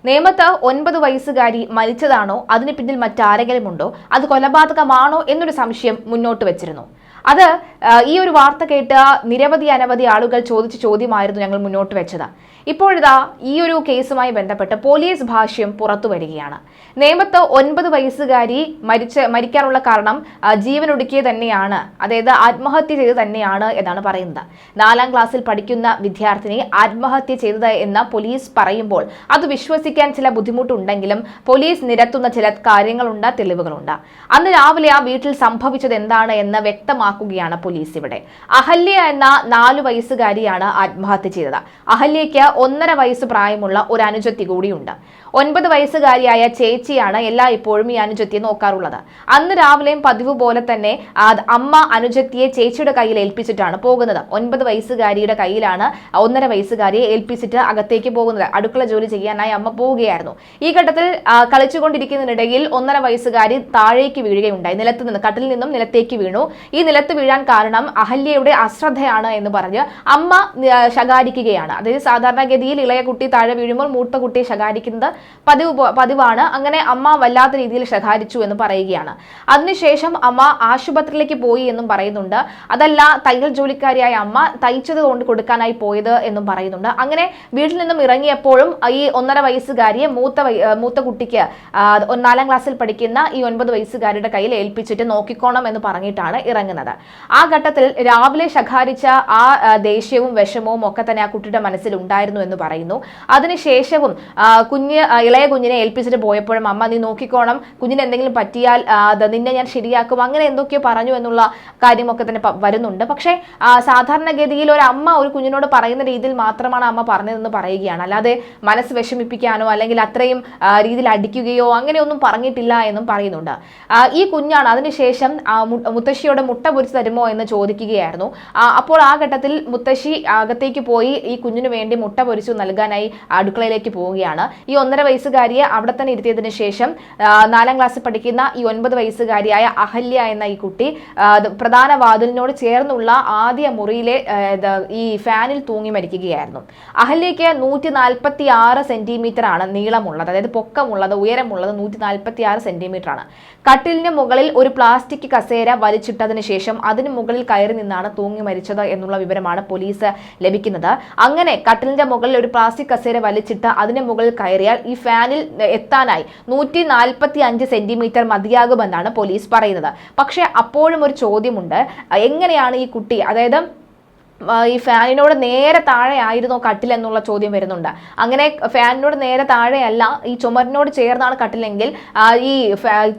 നേമത്ത് 9 വയസ്സുകാരി മരിച്ചതാണോ, അതിന് പിന്നിൽ മറ്റാരെങ്കിലും ഉണ്ടോ, അത് കൊലപാതകമാണോ എന്നൊരു സംശയം മുന്നോട്ട് വെച്ചിരുന്നു. അത് ഈ ഒരു വാർത്ത കേട്ട അനവധി ആളുകൾ ചോദിച്ച ചോദ്യമായിരുന്നു ഞങ്ങൾ മുന്നോട്ട് വെച്ചത്. ഇപ്പോഴിതാ ഈ ഒരു കേസുമായി ബന്ധപ്പെട്ട് പോലീസ് ഭാഷ്യം പുറത്തു വരികയാണ്. നേമത്ത് 9 വയസ്സുകാരി മരിക്കാനുള്ള കാരണം ജീവനൊടുക്കിയ തന്നെയാണ്, അതായത് ആത്മഹത്യ ചെയ്ത് തന്നെയാണ് എന്നാണ് പറയുന്നത്. 4ാം ക്ലാസ്സിൽ പഠിക്കുന്ന വിദ്യാർത്ഥിനി ആത്മഹത്യ ചെയ്തത് എന്ന് പോലീസ് പറയുമ്പോൾ അത് വിശ്വസിക്കാൻ ചില ബുദ്ധിമുട്ടുണ്ടെങ്കിലും പോലീസ് നിരത്തുന്ന ചില കാര്യങ്ങളുണ്ട്, തെളിവുകളുണ്ട്. അന്ന് രാവിലെ ആ വീട്ടിൽ സംഭവിച്ചത് എന്താണ് എന്ന് വ്യക്തമാക്കുകയാണ് പോലീസ് ഇവിടെ. അഹല്യ എന്ന 4 വയസ്സുകാരിയാണ് ആത്മഹത്യ ചെയ്തത്. അഹല്യയ്ക്ക് 1.5 വയസ്സ് പ്രായമുള്ള ഒരു അനുജത്തി കൂടിയുണ്ട്. 9 വയസ്സുകാരിയായ ചേച്ചിയാണ് ഇപ്പോഴും ഈ അനുജത്തിയെ നോക്കാറുള്ളത്. അന്ന് രാവിലെയും പതിവ് പോലെ തന്നെ അമ്മ അനുജത്തിയെ ചേച്ചിയുടെ കയ്യിൽ ഏൽപ്പിച്ചിട്ടാണ് പോകുന്നത്. 9 വയസ്സുകാരിയുടെ കയ്യിലാണ് 1.5 വയസ്സുകാരിയെ ഏൽപ്പിച്ചിട്ട് അകത്തേക്ക് പോകുന്നത്. അടുക്കള ജോലി ചെയ്യാനായി അമ്മ പോവുകയായിരുന്നു. ഈ ഘട്ടത്തിൽ കളിച്ചുകൊണ്ടിരിക്കുന്നതിനിടയിൽ 1.5 വയസ്സുകാരി താഴേക്ക് വീഴുകയുണ്ടായി. കട്ടിലിൽ നിന്നും നിലത്തേക്ക് വീണു. ഈ നിലത്ത് വീഴാൻ കാരണം അഹല്യയുടെ അശ്രദ്ധയാണ് എന്ന് പറഞ്ഞ് അമ്മ ശകാരിക്കുകയാണ്. അതായത് സാധാരണഗതിയിൽ ഇളയ കുട്ടി താഴെ വീഴുമ്പോൾ മൂത്ത കുട്ടിയെ ശകാരിക്കുന്നത് പതിവാണ്. അങ്ങനെ അമ്മ വല്ലാത്ത രീതിയിൽ ശകാരിച്ചു എന്ന് പറയുകയാണ്. അതിനുശേഷം അമ്മ ആശുപത്രിയിലേക്ക് പോയി എന്നും പറയുന്നുണ്ട്. അതല്ല, തയ്യൽ ജോലിക്കാരിയായ അമ്മ തയ്ച്ചത് കൊണ്ട് കൊടുക്കാനായി പോയത് എന്നും പറയുന്നുണ്ട്. അങ്ങനെ വീട്ടിൽ നിന്നും ഇറങ്ങിയപ്പോഴും ഈ 1.5 വയസ്സുകാരിയെ മൂത്ത കുട്ടിക്ക് 4ാം ക്ലാസ്സിൽ പഠിക്കുന്ന ഈ 9 വയസ്സുകാരിയുടെ കയ്യിൽ ഏൽപ്പിച്ചിട്ട് നോക്കിക്കോണം എന്ന് പറഞ്ഞിട്ടാണ് ഇറങ്ങുന്നത്. ആ ഘട്ടത്തിൽ രാവിലെ ശകാരിച്ച ആ ദേഷ്യവും വിഷമവും ഒക്കെ തന്നെ ആ കുട്ടിയുടെ മനസ്സിൽ ഉണ്ടായിരുന്നു എന്ന് പറയുന്നു. അതിനുശേഷവും ഇളയ കുഞ്ഞിനെ ഏൽപ്പിച്ചിട്ട് പോയപ്പോഴും അമ്മ നീ നോക്കിക്കോണം, കുഞ്ഞിന് എന്തെങ്കിലും പറ്റിയാൽ നിന്നെ ഞാൻ ശരിയാക്കും, അങ്ങനെ എന്തൊക്കെയോ പറഞ്ഞു എന്നുള്ള കാര്യമൊക്കെ തന്നെ വരുന്നുണ്ട്. പക്ഷേ സാധാരണഗതിയിൽ ഒരു അമ്മ ഒരു കുഞ്ഞിനോട് പറയുന്ന രീതിയിൽ മാത്രമാണ് അമ്മ പറഞ്ഞതെന്ന് പറയുകയാണ്. അല്ലാതെ മനസ്സ് വിഷമിപ്പിക്കാനോ അല്ലെങ്കിൽ അത്രയും രീതിയിൽ അടിക്കുകയോ അങ്ങനെയൊന്നും പറഞ്ഞിട്ടില്ല എന്നും പറയുന്നുണ്ട്. ഈ കുഞ്ഞാണ് അതിനുശേഷം മുത്തശ്ശിയോട് മുട്ട പൊരിച്ച് തരുമോ എന്ന് ചോദിക്കുകയായിരുന്നു. അപ്പോൾ ആ ഘട്ടത്തിൽ മുത്തശ്ശി അകത്തേക്ക് പോയി ഈ കുഞ്ഞിന് വേണ്ടി മുട്ട പൊരിച്ചു നൽകാനായി അടുക്കളയിലേക്ക് പോവുകയാണ്. ഈ 1.5 വയസ്സുകാരിയെ അവിടെ തന്നെ ഇരുത്തിയതിനു ശേഷം 4ാം ക്ലാസ്സിൽ പഠിക്കുന്ന ഈ 9 വയസ്സുകാരിയായ അഹല്യ എന്ന ഈ കുട്ടി പ്രധാന വാതിലിനോട് ചേർന്നുള്ള ആദ്യ മുറിയിലെ ഈ ഫാനിൽ തൂങ്ങി മരിക്കുകയായിരുന്നു. അഹല്യയ്ക്ക് 146 സെന്റിമീറ്റർ ആണ് നീളമുള്ളത്, അതായത് പൊക്കമുള്ളത്, ഉയരമുള്ളത് 146 സെന്റിമീറ്റർ ആണ്. കട്ടിലിന് മുകളിൽ ഒരു പ്ലാസ്റ്റിക് കസേര വലിച്ചിട്ടതിന് ശേഷം അതിന് മുകളിൽ കയറി നിന്നാണ് തൂങ്ങി മരിച്ചത് എന്നുള്ള വിവരമാണ് പോലീസ് ലഭിക്കുന്നത്. അങ്ങനെ കട്ടിലിന്റെ മുകളിൽ ഒരു പ്ലാസ്റ്റിക് കസേര വലിച്ചിട്ട് അതിന് മുകളിൽ കയറിയാൽ ഈ ഫാനിൽ എത്താനായി 145 സെന്റിമീറ്റർ മതിയാകുമെന്നാണ് പോലീസ് പറയുന്നത്. പക്ഷെ അപ്പോഴും ഒരു ചോദ്യമുണ്ട്, എങ്ങനെയാണ് ഈ കുട്ടി, അതായത് ഈ ഫാനിനോട് നേരെ താഴെ ആയിരുന്നോ കട്ടിൽ എന്നുള്ള ചോദ്യം വരുന്നുണ്ട്. അങ്ങനെ ഫാനിനോട് നേരെ താഴെയല്ല, ഈ ചുമരിനോട് ചേർന്നാണ് കട്ടിലെങ്കിൽ ഈ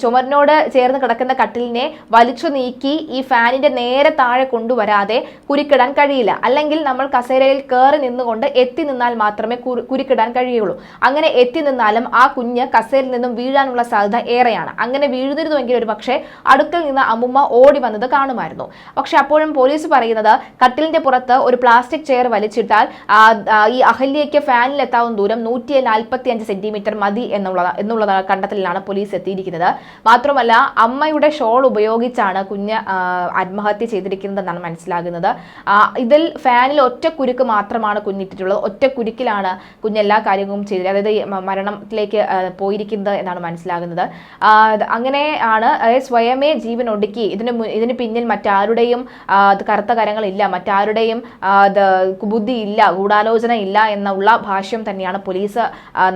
ചുമരിനോട് ചേർന്ന് കിടക്കുന്ന കട്ടിലിനെ വലിച്ചു നീക്കി ഈ ഫാനിന്റെ നേരെ താഴെ കൊണ്ടുവരാതെ കുരുക്കിടാൻ കഴിയില്ല. അല്ലെങ്കിൽ നമ്മൾ കസേരയിൽ കയറി നിന്നുകൊണ്ട് എത്തി നിന്നാൽ മാത്രമേ കുരുക്കിടാൻ കഴിയുള്ളൂ. അങ്ങനെ എത്തി നിന്നാലും ആ കുഞ്ഞ് കസേരയിൽ നിന്നും വീഴാനുള്ള സാധ്യത ഏറെയാണ്. അങ്ങനെ വീഴുന്നിരുന്നുവെങ്കിൽ ഒരു പക്ഷേ അടുക്കൽ നിന്ന് അമ്മുമ്മ ഓടി വന്നത് കാണുമായിരുന്നു. പക്ഷെ അപ്പോഴും പോലീസ് പറയുന്നത് കട്ടിലിന്റെ പുറത്ത് ഒരു പ്ലാസ്റ്റിക് ചെയർ വലിച്ചിട്ടാൽ ഈ അഹല്യയ്ക്ക് ഫാനിൽ എത്താവുന്ന ദൂരം 145 സെന്റിമീറ്റർ മതി എന്നുള്ള കണ്ടെത്തലിലാണ് പോലീസ് എത്തിയിരിക്കുന്നത്. മാത്രമല്ല അമ്മയുടെ ഷോൾ ഉപയോഗിച്ചാണ് കുഞ്ഞ് ആത്മഹത്യ ചെയ്തിരിക്കുന്നതെന്നാണ് മനസ്സിലാകുന്നത്. ഇതിൽ ഫാനിൽ ഒറ്റ കുരുക്ക് മാത്രമാണ് കുഞ്ഞിട്ടിട്ടുള്ളത്. ഒറ്റ കുരുക്കിലാണ് കുഞ്ഞ് എല്ലാ കാര്യങ്ങളും ചെയ്തത്, അതായത് മരണത്തിലേക്ക് പോയിരിക്കുന്നത് എന്നാണ് മനസ്സിലാകുന്നത്. അങ്ങനെ ആണ്, അതായത് സ്വയമേ ജീവൻ ഒടുക്കി, ഇതിന് പിന്നിൽ മറ്റാരുടെയും കറുത്ത കരങ്ങളില്ല, മറ്റാരുടെയും ബുദ്ധിയില്ല, ഗൂഢാലോചന ഇല്ല എന്നുള്ള ഭാഷ്യം തന്നെയാണ് പോലീസ്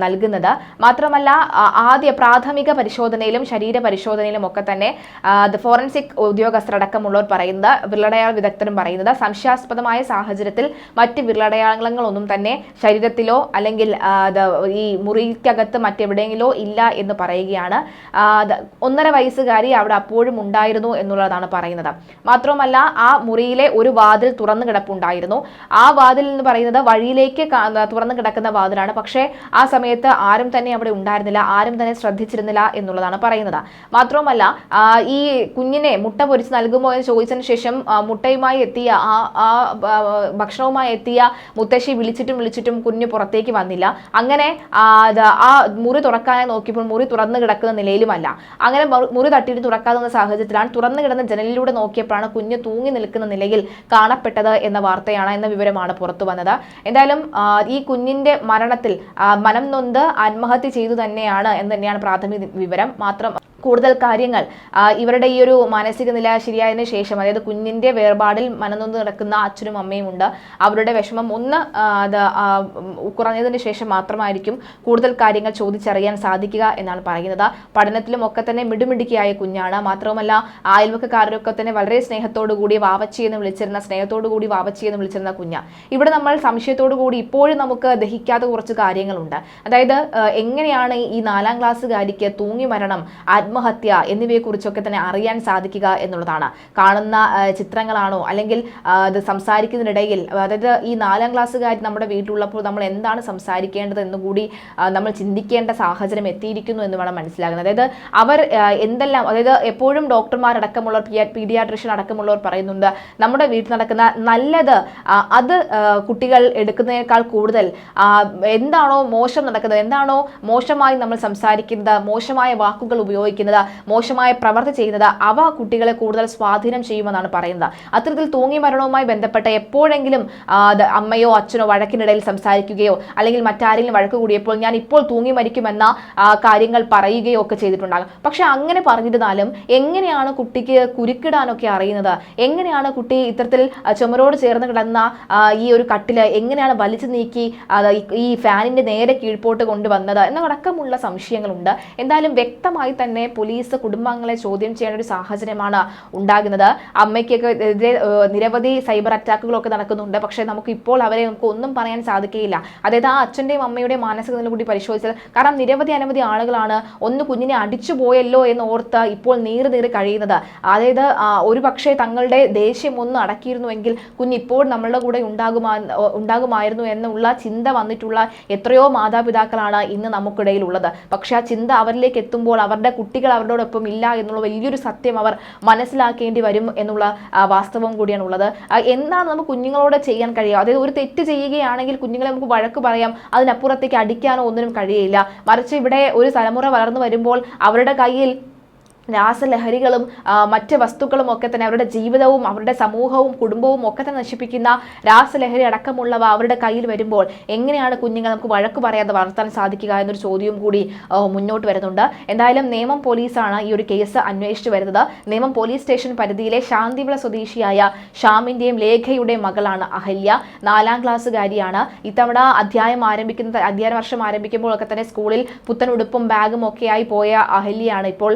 നൽകുന്നത്. മാത്രമല്ല ആദ്യ പ്രാഥമിക പരിശോധനയിലും ശരീര പരിശോധനയിലും ഒക്കെ തന്നെ ഫോറൻസിക് ഉദ്യോഗസ്ഥരടക്കമുള്ളവർ പറയുന്നത്, വിരലടയാള വിദഗ്ധരും പറയുന്നത്, സംശയാസ്പദമായ സാഹചര്യത്തിൽ മറ്റ് വിരലടയാളങ്ങളൊന്നും തന്നെ ശരീരത്തിലോ അല്ലെങ്കിൽ ഈ മുറിക്കകത്ത് മറ്റെവിടെയെങ്കിലോ ഇല്ല എന്ന് പറയുകയാണ്. 1.5 വയസ്സുകാരി അവിടെ അപ്പോഴും ഉണ്ടായിരുന്നു എന്നുള്ളതാണ് പറയുന്നത്. മാത്രമല്ല ആ മുറിയിലെ ഒരു വാതിൽ തുറന്നു കിടപ്പുണ്ടായിരുന്നു. ആ വാതിൽ എന്ന് പറയുന്നത് വഴിയിലേക്ക് തുറന്നു കിടക്കുന്ന വാതിലാണ്. പക്ഷേ ആ സമയത്ത് ആരും തന്നെ അവിടെ ഉണ്ടായിരുന്നില്ല, ആരും തന്നെ ശ്രദ്ധിച്ചിരുന്നില്ല എന്നുള്ളതാണ് പറയുന്നത്. മാത്രമല്ല ഈ കുഞ്ഞിനെ മുട്ട പൊരിച്ച് നൽകുമോ എന്ന് ചോദിച്ചതിന് ശേഷം മുട്ടയുമായി എത്തിയ ഭക്ഷണവുമായി എത്തിയ മുത്തശ്ശി വിളിച്ചിട്ടും കുഞ്ഞ് പുറത്തേക്ക് വന്നില്ല. അങ്ങനെ ആ മുറി തുറക്കാനായി നോക്കിയപ്പോൾ മുറി തുറന്നു കിടക്കുന്ന നിലയിലുമല്ല. അങ്ങനെ മുറി തട്ടിയിട്ട് തുറക്കാവുന്ന സാഹചര്യത്തിലാണ് തുറന്നു കിടന്ന ജനലിലൂടെ നോക്കിയപ്പോഴാണ് കുഞ്ഞ് തൂങ്ങി നിൽക്കുന്ന നിലയിൽ കാണപ്പെട്ടത് എന്ന വാർത്തയാണ്, എന്ന വിവരമാണ് പുറത്തു വന്നത്. എന്തായാലും ഈ കുഞ്ഞിന്റെ മരണത്തിൽ മനം നൊന്ത് ആത്മഹത്യ ചെയ്തു തന്നെയാണ് എന്ന് തന്നെയാണ് പ്രാഥമിക വിവരം. മാത്രം കൂടുതൽ കാര്യങ്ങൾ ഇവരുടെ ഈ ഒരു മാനസിക നില ശരിയായതിനു ശേഷം, അതായത് കുഞ്ഞിന്റെ വേർപാടിൽ മനനൊന്ന് നടക്കുന്ന അച്ഛനും അമ്മയും ഉണ്ട്. അവരുടെ വിഷമം ഒന്ന് കുറഞ്ഞതിന് ശേഷം മാത്രമായിരിക്കും കൂടുതൽ കാര്യങ്ങൾ ചോദിച്ചറിയാൻ സാധിക്കുക എന്നാണ് പറയുന്നത്. പഠനത്തിലും ഒക്കെ തന്നെ മിടുമിടുക്കിയായ കുഞ്ഞാണ്. മാത്രവുമല്ല അയൽവക്കക്കാരൊക്കെ തന്നെ വളരെ സ്നേഹത്തോടു കൂടി വാവച്ചി എന്ന് വിളിച്ചിരുന്ന കുഞ്ഞ. ഇവിടെ നമ്മൾ സംശയത്തോടു കൂടി ഇപ്പോഴും നമുക്ക് ദഹിക്കാത്ത കുറച്ച് കാര്യങ്ങളുണ്ട്. അതായത് എങ്ങനെയാണ് ഈ 4ാം ക്ലാസ്സുകാരിക്ക് തൂങ്ങി മരണം, ആത്മഹത്യ എന്നിവയെക്കുറിച്ചൊക്കെ തന്നെ അറിയാൻ സാധിക്കുക എന്നുള്ളതാണ്. കാണുന്ന ചിത്രങ്ങളാണോ, അല്ലെങ്കിൽ അത് സംസാരിക്കുന്നതിനിടയിൽ, അതായത് ഈ 4ാം ക്ലാസ്സുകാരി നമ്മുടെ വീട്ടിലുള്ളപ്പോൾ നമ്മൾ എന്താണ് സംസാരിക്കേണ്ടത് എന്നുകൂടി നമ്മൾ ചിന്തിക്കേണ്ട സാഹചര്യം എത്തിയിരിക്കുന്നു എന്ന് വേണം മനസ്സിലാകുന്നത്. അതായത് അവർ എന്തെല്ലാം, അതായത് എപ്പോഴും ഡോക്ടർമാരടക്കമുള്ളവർ, പീഡിയാട്രിഷ്യൻ അടക്കമുള്ളവർ പറയുന്നുണ്ട്, നമ്മുടെ വീട്ടിൽ നടക്കുന്ന നല്ലത് അത് കുട്ടികൾ എടുക്കുന്നതിനേക്കാൾ കൂടുതൽ എന്താണോ മോശം നടക്കുന്നത്, എന്താണോ മോശമായി നമ്മൾ സംസാരിക്കുന്നത്, മോശമായ വാക്കുകൾ ഉപയോഗിക്കുന്നത്, മോശമായ പ്രവൃത്തി ചെയ്യുന്നത്, അവ കുട്ടികളെ കൂടുതൽ സ്വാധീനം ചെയ്യുമെന്നാണ് പറയുന്നത്. അത്തരത്തിൽ തൂങ്ങി മരണവുമായി ബന്ധപ്പെട്ട എപ്പോഴെങ്കിലും അമ്മയോ അച്ഛനോ വഴക്കിനിടയിൽ സംസാരിക്കുകയോ അല്ലെങ്കിൽ മറ്റാരെങ്കിലും വഴക്ക് കൂടിയപ്പോൾ ഞാൻ ഇപ്പോൾ തൂങ്ങി മരിക്കുമെന്ന കാര്യങ്ങൾ പറയുകയോ ഒക്കെ ചെയ്തിട്ടുണ്ടാകും. പക്ഷെ അങ്ങനെ പറഞ്ഞിരുന്നാലും എങ്ങനെയാണ് കുട്ടിക്ക് കുരുക്കിടാനൊക്കെ അറിയുന്നത്? എങ്ങനെയാണ് കുട്ടി ഇത്തരത്തിൽ ചുമരോട് ചേർന്ന് കിടന്ന ഈ ഒരു കട്ടില് എങ്ങനെയാണ് വലിച്ചു നീക്കി ഈ ഫാനിന്റെ നേരെ കീഴ്പോട്ട് കൊണ്ടുവന്നത് എന്നതടക്കമുള്ള സംശയങ്ങളുണ്ട്. എന്തായാലും വ്യക്തമായി തന്നെ പോലീസ് കുടുംബാംഗങ്ങളെ ചോദ്യം ചെയ്യേണ്ട ഒരു സാഹചര്യമാണ് ഉണ്ടാകുന്നത്. അമ്മയ്ക്കൊക്കെ എതിരെ നിരവധി സൈബർ അറ്റാക്കുകളൊക്കെ നടക്കുന്നുണ്ട്. പക്ഷേ നമുക്ക് ഇപ്പോൾ അവരെ ഒന്നും പറയാൻ സാധിക്കുകയില്ല. അതായത് ആ അച്ഛൻ്റെയും അമ്മയുടെയും മാനസിക നില കൂടി പരിശോധിച്ചാൽ, കാരണം അനവധി ആളുകളാണ് ഒന്ന് കുഞ്ഞിനെ അടിച്ചു പോയല്ലോ എന്ന് ഓർത്ത് ഇപ്പോൾ നീറി കഴിയുന്നത്. അതായത് ഒരു പക്ഷേ തങ്ങളുടെ ദേഷ്യം ഒന്ന് അടക്കിയിരുന്നുവെങ്കിൽ കുഞ്ഞിപ്പോൾ നമ്മളുടെ കൂടെ ഉണ്ടാകുമായിരുന്നു എന്നുള്ള ചിന്ത വന്നിട്ടുള്ള എത്രയോ മാതാപിതാക്കളാണ് ഇന്ന് നമുക്കിടയിൽ ഉള്ളത്. പക്ഷെ ആ ചിന്ത അവരിലേക്ക് എത്തുമ്പോൾ അവരുടെ കുട്ടികൾ അവരോടൊപ്പം ഇല്ല എന്നുള്ള വലിയൊരു സത്യം അവർ മനസ്സിലാക്കേണ്ടി വരും എന്നുള്ള വാസ്തവം കൂടിയാണ് ഉള്ളത്. എന്താണ് നമുക്ക് കുഞ്ഞുങ്ങളോട് ചെയ്യാൻ കഴിയുക? അതായത് ഒരു തെറ്റ് ചെയ്യുകയാണെങ്കിൽ കുഞ്ഞുങ്ങളെ നമുക്ക് വഴക്ക് പറയാം, അതിനപ്പുറത്തേക്ക് അടിക്കാനോ ഒന്നിനും കഴിയില്ല. മറിച്ച് ഇവിടെ ഒരു തലമുറ വളർന്നു വരുമ്പോൾ അവരുടെ കയ്യിൽ രാസലഹരികളും മറ്റ് വസ്തുക്കളും ഒക്കെ തന്നെ അവരുടെ ജീവിതവും അവരുടെ സമൂഹവും കുടുംബവും ഒക്കെ തന്നെ നശിപ്പിക്കുന്ന രാസലഹരി അടക്കമുള്ളവ അവരുടെ കയ്യിൽ വരുമ്പോൾ എങ്ങനെയാണ് കുഞ്ഞുങ്ങൾ നമുക്ക് വഴക്ക് പറയാതെ വളർത്താൻ സാധിക്കുക എന്നൊരു ചോദ്യവും കൂടി മുന്നോട്ട് വരുന്നുണ്ട്. എന്തായാലും നേമം പോലീസാണ് ഈ ഒരു കേസ് അന്വേഷിച്ചു വരുന്നത്. നേമം പോലീസ് സ്റ്റേഷൻ പരിധിയിലെ ശാന്തിവിള സ്വദേശിയായ ഷാമിന്റെയും ലേഖയുടെയും മകളാണ് അഹല്യ. 4ാം ക്ലാസ്സുകാരിയാണ്. ഇത്തവണ അധ്യയന വർഷം ആരംഭിക്കുമ്പോഴൊക്കെ തന്നെ സ്കൂളിൽ പുത്തൻ ഉടുപ്പും ബാഗും ഒക്കെയായി പോയ അഹല്യയാണ് ഇപ്പോൾ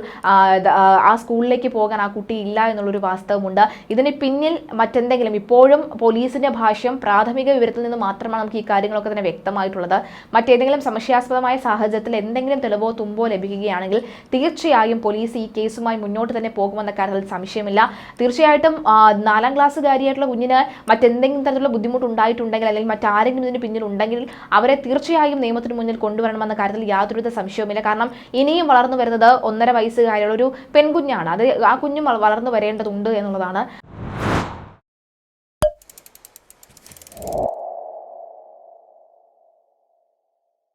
ആ സ്കൂളിലേക്ക് പോകാൻ ആ കുട്ടി ഇല്ല എന്നുള്ളൊരു വാസ്തവമുണ്ട്. ഇതിന് പിന്നിൽ മറ്റെന്തെങ്കിലും, ഇപ്പോഴും പോലീസിന്റെ ഭാഷ്യം പ്രാഥമിക വിവരത്തിൽ നിന്ന് മാത്രമാണ് നമുക്ക് ഈ കാര്യങ്ങളൊക്കെ തന്നെ വ്യക്തമായിട്ടുള്ളത്. മറ്റേതെങ്കിലും സംശയാസ്പദമായ സാഹചര്യത്തിൽ എന്തെങ്കിലും തെളിവോ തുമ്പോ ലഭിക്കുകയാണെങ്കിൽ തീർച്ചയായും പോലീസ് ഈ കേസുമായി മുന്നോട്ട് തന്നെ പോകുമെന്ന കാര്യത്തിൽ സംശയമില്ല. തീർച്ചയായിട്ടും 4ാം ക്ലാസ്സുകാരിയായിട്ടുള്ള കുഞ്ഞിന് മറ്റെന്തെങ്കിലും തരത്തിലുള്ള ബുദ്ധിമുട്ട് ഉണ്ടായിട്ടുണ്ടെങ്കിൽ അല്ലെങ്കിൽ മറ്റാരെങ്കിലും ഇതിന് പിന്നിൽ ഉണ്ടെങ്കിൽ അവരെ തീർച്ചയായും നിയമത്തിന് മുന്നിൽ കൊണ്ടുവരണമെന്ന കാര്യത്തിൽ യാതൊരുവിധ സംശയവുമില്ല. കാരണം ഇനിയും വളർന്നു വരുന്നത് 1.5 വയസ്സുകാരിയുള്ള ഒരു പെൺകുഞ്ഞാണ്. അത് ആ കുഞ്ഞും വളർന്നു വരേണ്ടതുണ്ട് എന്നുള്ളതാണ്.